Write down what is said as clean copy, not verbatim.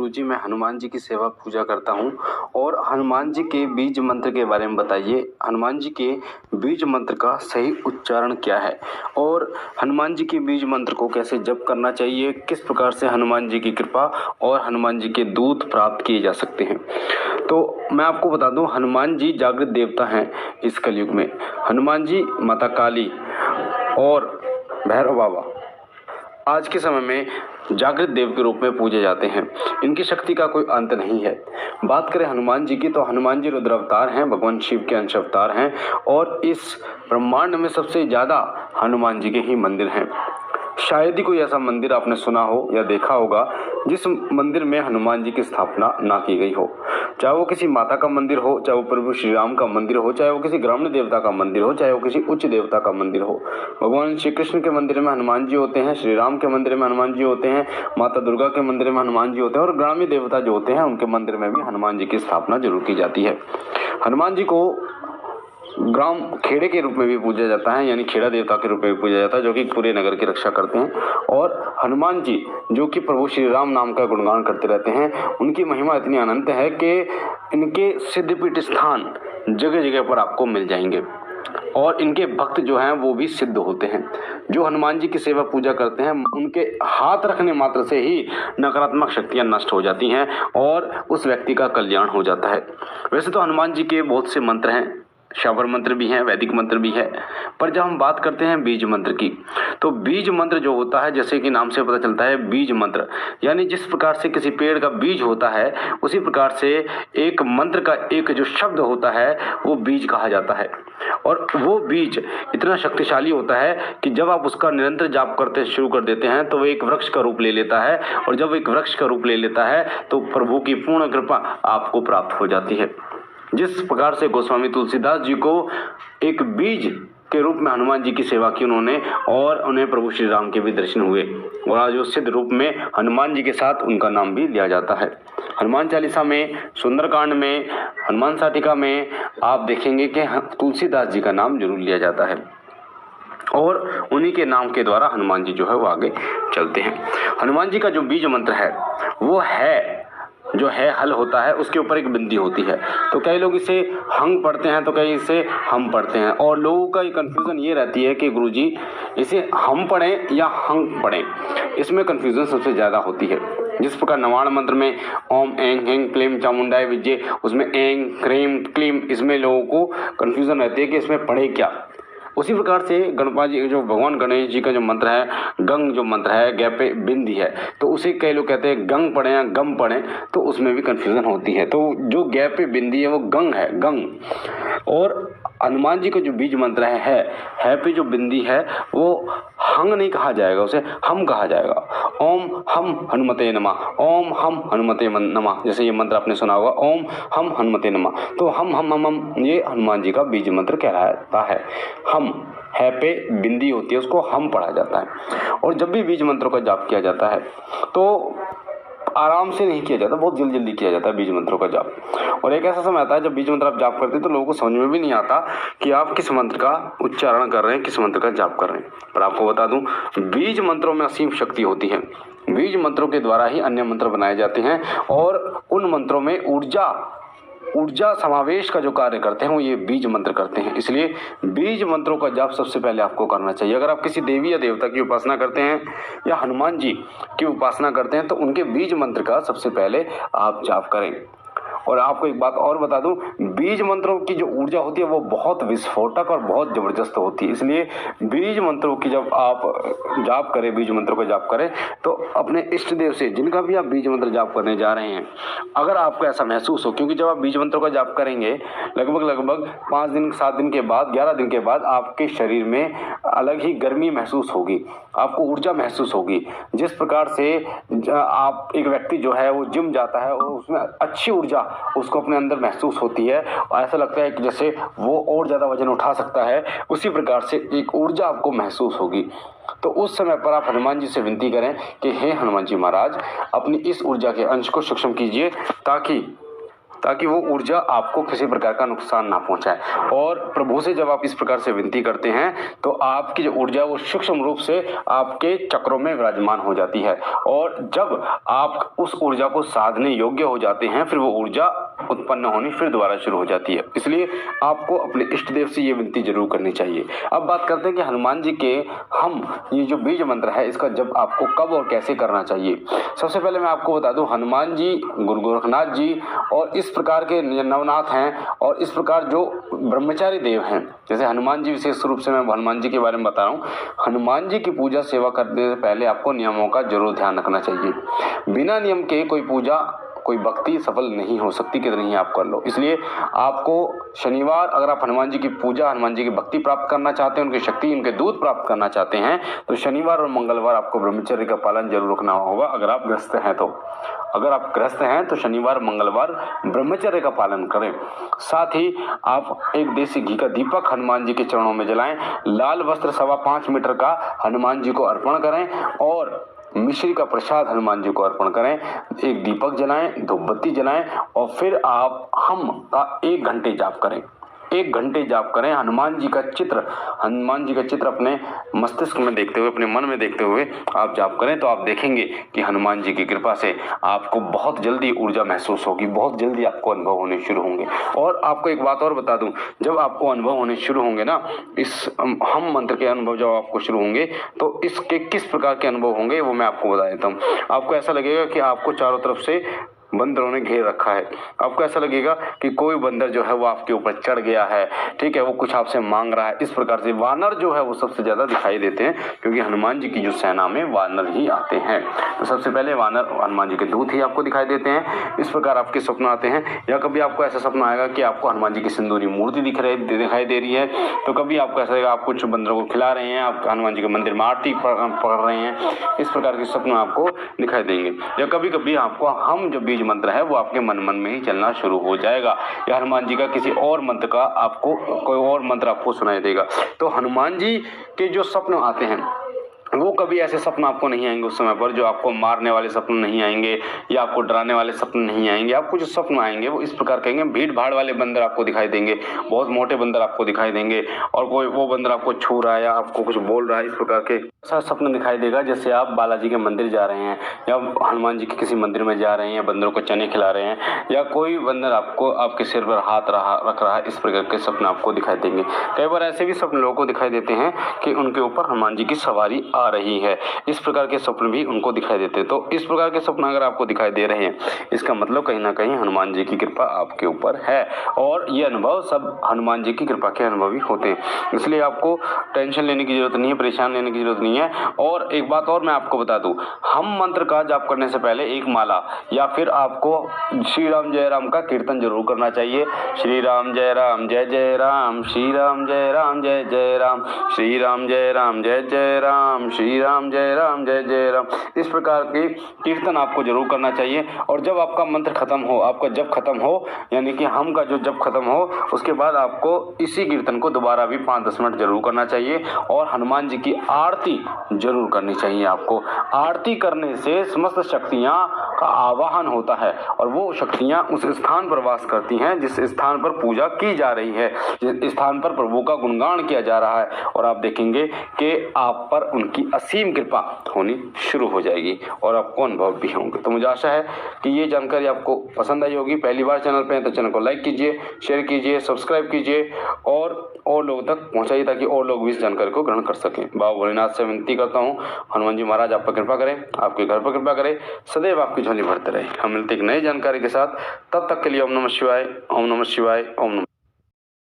गुरुजी मैं हनुमान जी की सेवा पूजा करता हूँ और हनुमान जी के बीज मंत्र के बारे में बताइए। हनुमान जी के बीज मंत्र का सही उच्चारण क्या है और हनुमान जी के बीज मंत्र को कैसे जप करना चाहिए, किस प्रकार से हनुमान जी की कृपा और हनुमान जी के दूत प्राप्त किए जा सकते हैं। तो मैं आपको बता दूं, हनुमान जी जागृत देवता हैं इस कलयुग में। हनुमान जी, माता काली और भैरव बाबा आज के समय में जागृत देव के रूप में पूजे जाते हैं। इनकी शक्ति का कोई अंत नहीं है। बात करें हनुमान जी की, तो हनुमान जी रुद्र अवतार हैं, भगवान शिव के अंश अवतार हैं और इस ब्रह्मांड में सबसे ज़्यादा हनुमान जी के ही मंदिर हैं। शायद ही कोई ऐसा मंदिर आपने सुना हो या देखा होगा जिस मंदिर में हनुमान जी की स्थापना ना की गई हो। चाहे वो किसी माता का मंदिर हो, चाहे वो प्रभु श्री राम का मंदिर हो, चाहे वो किसी ग्राम्य देवता का मंदिर हो, चाहे वो किसी उच्च देवता का मंदिर हो। भगवान श्री कृष्ण के मंदिर में हनुमान जी होते हैं, श्री राम के मंदिर में हनुमान जी होते हैं, माता दुर्गा के मंदिर में हनुमान जी होते हैं और ग्राम्य देवता जो होते हैं उनके मंदिर में भी हनुमान जी की स्थापना जरूर की जाती है। हनुमान जी को ग्राम खेड़े के रूप में भी पूजा जाता है, यानी खेड़ा देवता के रूप में भी पूजा जाता है, जो कि पूरे नगर की रक्षा करते हैं। और हनुमान जी जो कि प्रभु श्री राम नाम का गुणगान करते रहते हैं, उनकी महिमा इतनी अनंत है कि इनके सिद्धपीठ स्थान जगह जगह पर आपको मिल जाएंगे और इनके भक्त जो हैं वो भी सिद्ध होते हैं। जो हनुमान जी की सेवा पूजा करते हैं उनके हाथ रखने मात्र से ही नकारात्मक शक्तियां नष्ट हो जाती हैं और उस व्यक्ति का कल्याण हो जाता है। वैसे तो हनुमान जी के बहुत से मंत्र हैं, शावर मंत्र भी हैं, वैदिक मंत्र भी है, पर जब हम बात करते हैं बीज मंत्र की, तो बीज मंत्र जो होता है, जैसे कि नाम से पता चलता है बीज मंत्र, यानी जिस प्रकार से किसी पेड़ का बीज होता है उसी प्रकार से एक मंत्र का एक जो शब्द होता है वो बीज कहा जाता है। और वो बीज इतना शक्तिशाली होता है कि जब आप उसका निरंतर जाप करते शुरू कर देते हैं तो वो एक वृक्ष का रूप ले लेता है और जब एक वृक्ष का रूप ले लेता है तो प्रभु की पूर्ण कृपा आपको प्राप्त हो जाती है। जिस प्रकार से गोस्वामी तुलसीदास जी को एक बीज के रूप में हनुमान जी की सेवा की उन्होंने और उन्हें प्रभु श्री राम के भी दर्शन हुए और आज उस सिद्ध रूप में हनुमान जी के साथ उनका नाम भी लिया जाता है। हनुमान चालीसा में, सुंदरकांड में, हनुमान साटिका में आप देखेंगे कि तुलसीदास जी का नाम जरूर लिया जाता है और उन्हीं के नाम के द्वारा हनुमान जी जो है वो आगे चलते हैं। हनुमान जी का जो बीज मंत्र है वो है जो है हल होता है, उसके ऊपर एक बिंदी होती है। तो कई लोग इसे हंग पढ़ते हैं तो कई इसे हम पढ़ते हैं और लोगों का कंफ्यूजन ये रहती है कि गुरुजी इसे हम पढ़ें या हंग पढ़ें, इसमें कंफ्यूजन सबसे ज़्यादा होती है। जिस प्रकार नवाण मंत्र में ओम ऐं ह्रीं क्लीं चामुंडाय विद्ये, उसमें ऐं ह्रीं क्लीं, इसमें लोगों को कंफ्यूजन रहती है कि इसमें पढ़े क्या। उसी प्रकार से गणपति जी जो भगवान गणेश जी का जो मंत्र है, गंग जो मंत्र है, गै पे बिंदी है, तो उसे कई लोग कहते हैं गंग पढ़ें या गम पढ़ें, तो उसमें भी कन्फ्यूज़न होती है। तो जो गै पे बिंदी है वो गंग है, गंग। और हनुमान जी का जो बीज मंत्र है पे जो बिंदी है वो हंग नहीं कहा जाएगा, उसे हम कहा जाएगा। ओम हम हनुमते नमः, ओम हम हनुमते नमः, जैसे ये मंत्र आपने सुना होगा, ओम हम हनुमते नमः। तो हम ये हनुमान जी का बीज मंत्र कहलाता है। हम है पे बिंदी होती है, उसको हम पढ़ा जाता है। और जब भी बीज मंत्रों का जाप किया जाता है तो आराम से नहीं किया जाता, बहुत जल्दी जल्दी किया जाता है बीज मंत्रों का जाप। और एक ऐसा समय आता है जब बीज मंत्र आप जाप करते हैं तो लोगों को समझ में भी नहीं आता कि आप किस मंत्र का उच्चारण कर रहे हैं, किस मंत्र का जाप कर रहे हैं। पर आपको बता दूं, बीज मंत्रों में असीम शक्ति होती है। बीज मंत्रों के द्वारा ही अन्य मंत्र बनाए जाते हैं और उन मंत्रों में ऊर्जा समावेश का जो कार्य करते हैं वो ये बीज मंत्र करते हैं। इसलिए बीज मंत्रों का जाप सबसे पहले आपको करना चाहिए। अगर आप किसी देवी या देवता की उपासना करते हैं या हनुमान जी की उपासना करते हैं तो उनके बीज मंत्र का सबसे पहले आप जाप करें। और आपको एक बात और बता दूं, बीज मंत्रों की जो ऊर्जा होती है वो बहुत विस्फोटक और बहुत ज़बरदस्त होती है। इसलिए बीज मंत्रों की जब आप जाप करें, बीज मंत्रों का जाप करें, तो अपने इष्ट देव से जिनका भी आप बीज मंत्र जाप करने जा रहे हैं, अगर आपको ऐसा महसूस हो, क्योंकि जब आप बीज मंत्रों का जाप करेंगे लगभग 5 दिन 7 दिन के बाद, 11 दिन के बाद आपके शरीर में अलग ही गर्मी महसूस होगी, आपको ऊर्जा महसूस होगी। जिस प्रकार से आप एक व्यक्ति जो है वो जिम जाता है और उसमें अच्छी ऊर्जा उसको अपने अंदर महसूस होती है और ऐसा लगता है कि जैसे वो और ज़्यादा वजन उठा सकता है, उसी प्रकार से एक ऊर्जा आपको महसूस होगी। तो उस समय पर आप हनुमान जी से विनती करें कि हे हनुमान जी महाराज, अपनी इस ऊर्जा के अंश को सूक्ष्म कीजिए ताकि ताकि वो ऊर्जा आपको किसी प्रकार का नुकसान ना पहुंचाए। और प्रभु से जब आप इस प्रकार से विनती करते हैं तो आपकी जो ऊर्जा वो सूक्ष्म रूप से आपके चक्रों में विराजमान हो जाती है, और जब आप उस ऊर्जा को साधने योग्य हो जाते हैं फिर वो ऊर्जा उत्पन्न होनी फिर दोबारा शुरू हो जाती है। इसलिए आपको अपने इष्ट देव से ये विनती जरूर करनी चाहिए। अब बात करते हैं कि हनुमान जी के हम ये जो बीज मंत्र है इसका जब आपको कब और कैसे करना चाहिए। सबसे पहले मैं आपको बता दूं, हनुमान जी, गुरु गोरखनाथ जी और इस प्रकार के नवनाथ हैं और इस प्रकार जो ब्रह्मचारी देव हैं, जैसे हनुमान जी विशेष रूप से मैं हनुमान जी के बारे में बता रहा हूँ। हनुमान जी की पूजा सेवा करने से पहले आपको नियमों का जरूर ध्यान रखना चाहिए। बिना नियम के कोई पूजा कोई भक्ति सफल नहीं हो सकती, कितनी ही आप कर लो। इसलिए आपको शनिवार, अगर आप हनुमान जी की पूजा, हनुमान जी की भक्ति प्राप्त करना चाहते हैं, उनकी शक्ति, उनके दूध प्राप्त करना चाहते हैं, तो शनिवार और मंगलवार आपको ब्रह्मचर्य का पालन जरूर रखना होगा। अगर आप ग्रस्त हैं तो, अगर आप ग्रस्त हैं तो शनिवार मंगलवार ब्रह्मचर्य का पालन करें। साथ ही आप एक देसी घी का दीपक हनुमान जी के चरणों में जलाएं। लाल वस्त्र 5.25 मीटर का हनुमान जी को अर्पण करें और मिश्री का प्रसाद हनुमान जी को अर्पण करें। एक दीपक जलाएं, धूपबत्ती जलाएं और फिर आप हम का 1 घंटे जाप करें। 1 घंटे जाप करें। हनुमान जी का चित्र अपने मस्तिष्क में देखते हुए, अपने मन में देखते हुए आप जाप करें, तो आप देखेंगे कि हनुमान जी की कृपा से आपको बहुत जल्दी ऊर्जा महसूस होगी, बहुत जल्दी आपको अनुभव होने शुरू होंगे। और आपको एक बात और बता दूं, जब आपको अनुभव होने शुरू होंगे ना, इस हम मंत्र के अनुभव जब आपको शुरू होंगे तो इसके किस प्रकार के अनुभव होंगे वो मैं आपको बता देता हूँ। आपको ऐसा लगेगा कि आपको चारों तरफ से बंदरों ने घेर रखा है। आपको ऐसा लगेगा कि कोई बंदर जो है वो आपके ऊपर चढ़ गया है, ठीक है, वो कुछ आपसे मांग रहा है। इस प्रकार से वानर जो है वो सबसे ज्यादा दिखाई देते हैं, क्योंकि हनुमान जी की जो सेना में वानर ही आते हैं। तो सबसे पहले वानर हनुमान जी के दूत ही आपको दिखाई देते हैं। इस प्रकार आपके स्वप्न आते हैं, या कभी आपको ऐसा सपना आएगा कि आपको हनुमान जी की सिंदूरी मूर्ति दिखाई दे रही है, तो कभी आपको ऐसा लगेगा आप कुछ बंदरों को खिला रहे हैं, आप हनुमान जी के मंदिर में आरती पढ़ रहे हैं। इस प्रकार के स्वप्न आपको दिखाई देंगे। या कभी कभी आपको हम जो बीज मंत्र है वो आपके मन में ही चलना शुरू हो जाएगा, या हनुमान जी का किसी और मंत्र का आपको कोई और मंत्र आपको सुनाई देगा। तो हनुमान जी के जो स्वप्न आते हैं वो कभी ऐसे सपने आपको नहीं आएंगे उस समय पर जो आपको मारने वाले सपने नहीं आएंगे या आपको डराने वाले सपने नहीं आएंगे। आपको जो सपने आएंगे वो इस प्रकार कहेंगे, भीड़ भाड़ वाले बंदर आपको दिखाई देंगे, बहुत मोटे बंदर आपको दिखाई देंगे, और कोई वो बंदर आपको छू रहा है या आपको कुछ बोल रहा है। इस प्रकार के ऐसा सपने दिखाई देगा जैसे आप बालाजी के मंदिर जा रहे हैं या हनुमान जी के किसी मंदिर में जा रहे हैं, या बंदरों को चने खिला रहे हैं, या कोई बंदर आपको आपके सिर पर हाथ रख रहा है। इस प्रकार के सपने आपको दिखाई देंगे। कई बार ऐसे भी सपने लोगों को दिखाई देते हैं कि उनके ऊपर हनुमान जी की सवारी आ रही है। इस प्रकार के स्वप्न भी उनको दिखाई देते हैं। तो इस प्रकार के स्वप्न अगर आपको दिखाई दे रहे हैं, इसका मतलब कहीं ना कहीं हनुमान जी की कृपा आपके ऊपर है, और ये अनुभव सब हनुमान जी की कृपा के अनुभव ही होते हैं। इसलिए आपको टेंशन लेने की जरूरत नहीं है, परेशान लेने की जरूरत नहीं है। और एक बात और मैं आपको बता दूं, हम मंत्र का जाप करने से पहले एक माला या फिर आपको श्री राम जय राम का कीर्तन जरूर करना चाहिए। श्री राम जय जय राम, श्री राम जय जय राम, श्री राम जय जय राम, श्री राम जय जय राम। इस प्रकार के कीर्तन आपको जरूर करना चाहिए। और जब आपका मंत्र खत्म हो, आपका जप खत्म हो, यानी कि हम का जो जप खत्म हो, उसके बाद आपको इसी कीर्तन को दोबारा भी 5-10 मिनट जरूर करना चाहिए। और हनुमान जी की आरती जरूर करनी चाहिए। आपको आरती करने से समस्त शक्तियां का आवाहन होता है और वो शक्तियां उस स्थान पर वास करती हैं जिस स्थान पर पूजा की जा रही है, जिस स्थान पर प्रभु का गुणगान किया जा रहा है। और आप देखेंगे कि आप पर उनकी असीम कृपा होनी शुरू हो जाएगी और आपको अनुभव भी होंगे। तो मुझे आशा है कि ये जानकारी आपको पसंद आई होगी। पहली बार चैनल पे हैं तो चैनल को लाइक कीजिए, शेयर कीजिए, सब्सक्राइब कीजिए और लोगों तक पहुंचाइए ताकि और लोग भी इस जानकारी को ग्रहण कर सकें। बाबा भोलेनाथ से विनती करता हूँ, हनुमान जी महाराज आप पर कृपा करें, आपके घर पर कृपा करें, सदैव आपकी झोली भरते रहे। हम मिलते एक नई जानकारी के साथ, तब तक के लिए ओम नमः शिवाय, ओम नमः शिवाय, ओम नमः।